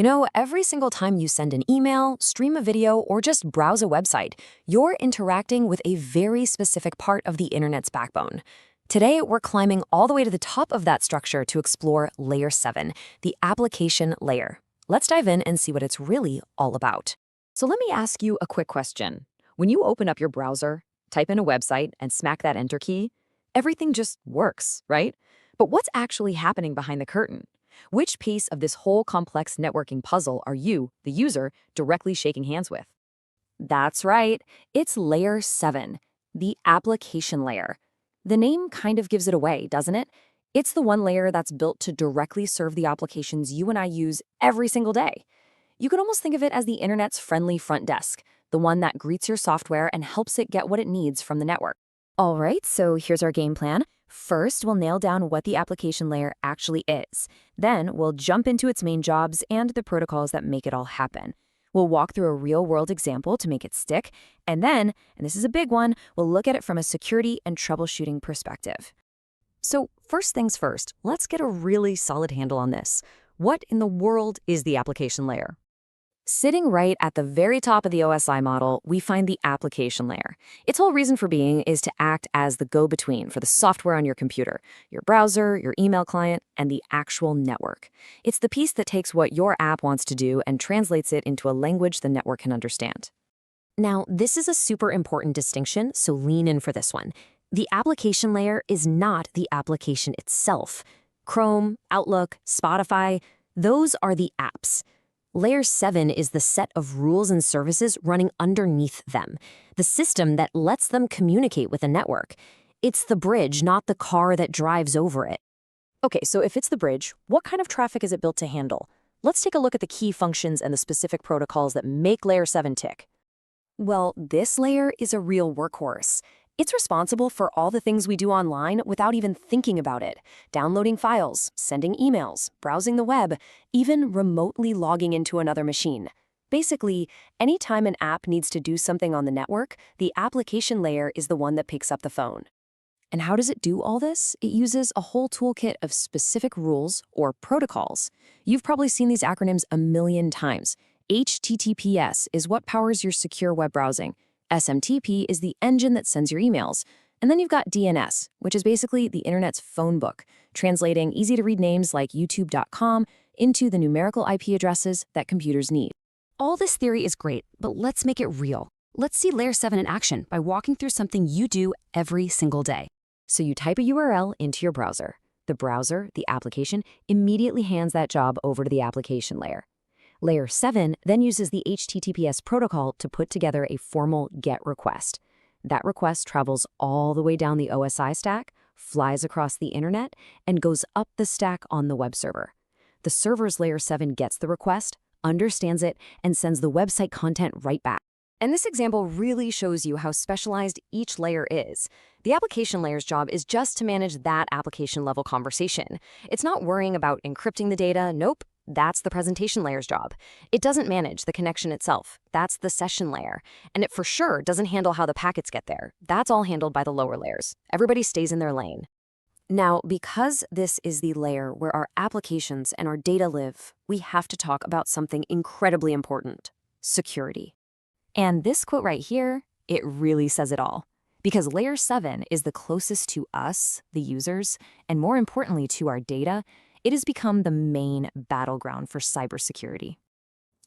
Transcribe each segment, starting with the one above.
Every single time you send an email, stream a video, or just browse a website, you're interacting with a very specific part of the internet's backbone. Today, we're climbing all the way to the top of that structure to explore Layer 7, the application layer. Let's dive in and see what it's really all about. So let me ask you a quick question. When you open up your browser, type in a website, and smack that enter key, everything just works, right? But what's actually happening behind the curtain? Which piece of this whole complex networking puzzle are you, the user, directly shaking hands with? That's right, it's Layer 7, the application layer. The name kind of gives it away, doesn't it? It's the one layer that's built to directly serve the applications you and I use every single day. You could almost think of it as the internet's friendly front desk, the one that greets your software and helps it get what it needs from the network. All right, so here's our game plan. First, we'll nail down what the application layer actually is. Then, we'll jump into its main jobs and the protocols that make it all happen. We'll walk through a real-world example to make it stick. And then, and this is a big one, we'll look at it from a security and troubleshooting perspective. So, first things first, let's get a really solid handle on this. What in the world is the application layer? Sitting right at the very top of the OSI model, we find the application layer. Its whole reason for being is to act as the go-between for the software on your computer, your browser, your email client, and the actual network. It's the piece that takes what your app wants to do and translates it into a language the network can understand. Now, this is a super important distinction, so lean in for this one. The application layer is not the application itself. Chrome, Outlook, Spotify, those are the apps. Layer 7 is the set of rules and services running underneath them, the system that lets them communicate with a network. It's the bridge, not the car that drives over it. Okay, so if it's the bridge, what kind of traffic is it built to handle? Let's take a look at the key functions and the specific protocols that make Layer 7 tick. Well, this layer is a real workhorse. It's responsible for all the things we do online without even thinking about it. Downloading files, sending emails, browsing the web, even remotely logging into another machine. Basically, anytime an app needs to do something on the network, the application layer is the one that picks up the phone. And how does it do all this? It uses a whole toolkit of specific rules or protocols. You've probably seen these acronyms a million times. HTTPS is what powers your secure web browsing. SMTP is the engine that sends your emails. And then you've got DNS, which is basically the internet's phone book, translating easy-to-read names like youtube.com into the numerical IP addresses that computers need. All this theory is great, but let's make it real. Let's see Layer 7 in action by walking through something you do every single day. So you type a URL into your browser. The browser, the application, immediately hands that job over to the application layer. Layer 7 then uses the HTTPS protocol to put together a formal GET request. That request travels all the way down the OSI stack, flies across the internet, and goes up the stack on the web server. The server's Layer 7 gets the request, understands it, and sends the website content right back. And this example really shows you how specialized each layer is. The application layer's job is just to manage that application-level conversation. It's not worrying about encrypting the data, nope. That's the presentation layer's job. It doesn't manage the connection itself. That's the session layer. And it for sure doesn't handle how the packets get there. That's all handled by the lower layers. Everybody stays in their lane. Now, because this is the layer where our applications and our data live, we have to talk about something incredibly important: security. And this quote right here, it really says it all. Because Layer 7 is the closest to us, the users, and more importantly to our data, it has become the main battleground for cybersecurity.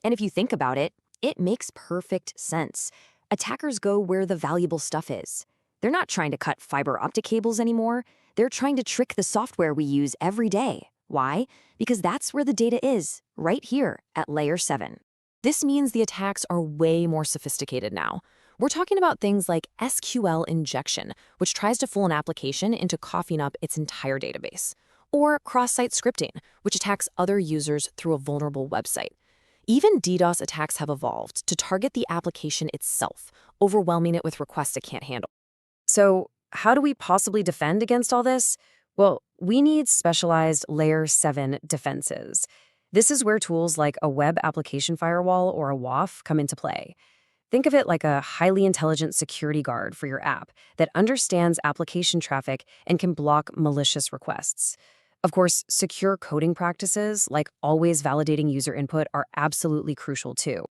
And if you think about it, it makes perfect sense. Attackers go where the valuable stuff is. They're not trying to cut fiber optic cables anymore. They're trying to trick the software we use every day. Why? Because that's where the data is, right here at Layer 7. This means the attacks are way more sophisticated now. We're talking about things like SQL injection, which tries to fool an application into coughing up its entire database. Or cross-site scripting, which attacks other users through a vulnerable website. Even DDoS attacks have evolved to target the application itself, overwhelming it with requests it can't handle. So, how do we possibly defend against all this? Well, we need specialized Layer 7 defenses. This is where tools like a web application firewall or a WAF come into play. Think of it like a highly intelligent security guard for your app that understands application traffic and can block malicious requests. Of course, secure coding practices, like always validating user input, are absolutely crucial too.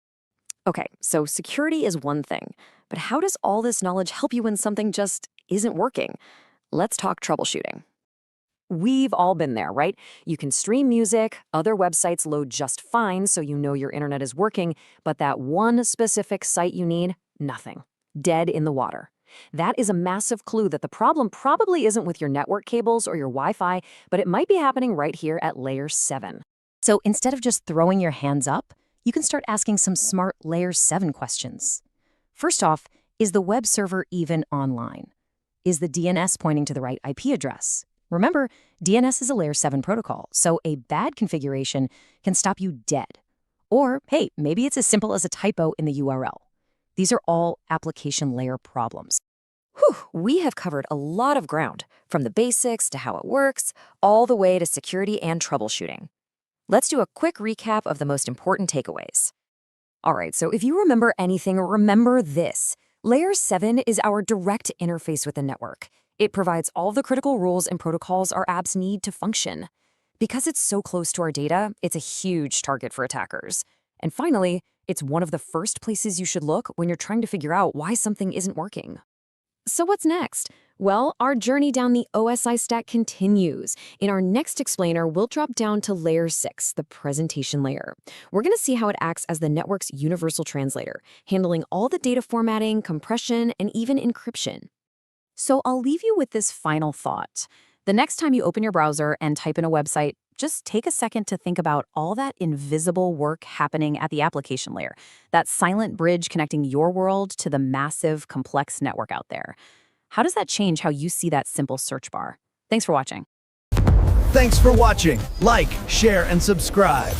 Okay, so security is one thing, but how does all this knowledge help you when something just isn't working? Let's talk troubleshooting. We've all been there, right? You can stream music, other websites load just fine so you know your internet is working, but that one specific site you need, nothing. Dead in the water. That is a massive clue that the problem probably isn't with your network cables or your Wi-Fi, but it might be happening right here at Layer 7. So instead of just throwing your hands up, you can start asking some smart Layer 7 questions. First off, is the web server even online? Is the DNS pointing to the right IP address? Remember, DNS is a Layer 7 protocol, so a bad configuration can stop you dead. Or, hey, maybe it's as simple as a typo in the URL. These are all application layer problems. Whew, we have covered a lot of ground, from the basics to how it works, all the way to security and troubleshooting. Let's do a quick recap of the most important takeaways. All right, so if you remember anything, remember this. Layer 7 is our direct interface with the network. It provides all the critical rules and protocols our apps need to function. Because it's so close to our data, it's a huge target for attackers. And finally, it's one of the first places you should look when you're trying to figure out why something isn't working. So what's next? Well, our journey down the OSI stack continues. In our next explainer, we'll drop down to Layer 6, the presentation layer. We're going to see how it acts as the network's universal translator, handling all the data formatting, compression, and even encryption. So I'll leave you with this final thought. The next time you open your browser and type in a website, just take a second to think about all that invisible work happening at the application layer, that silent bridge connecting your world to the massive, complex network out there. How does that change how you see that simple search bar? Thanks for watching. Thanks for watching. Like, share, and subscribe.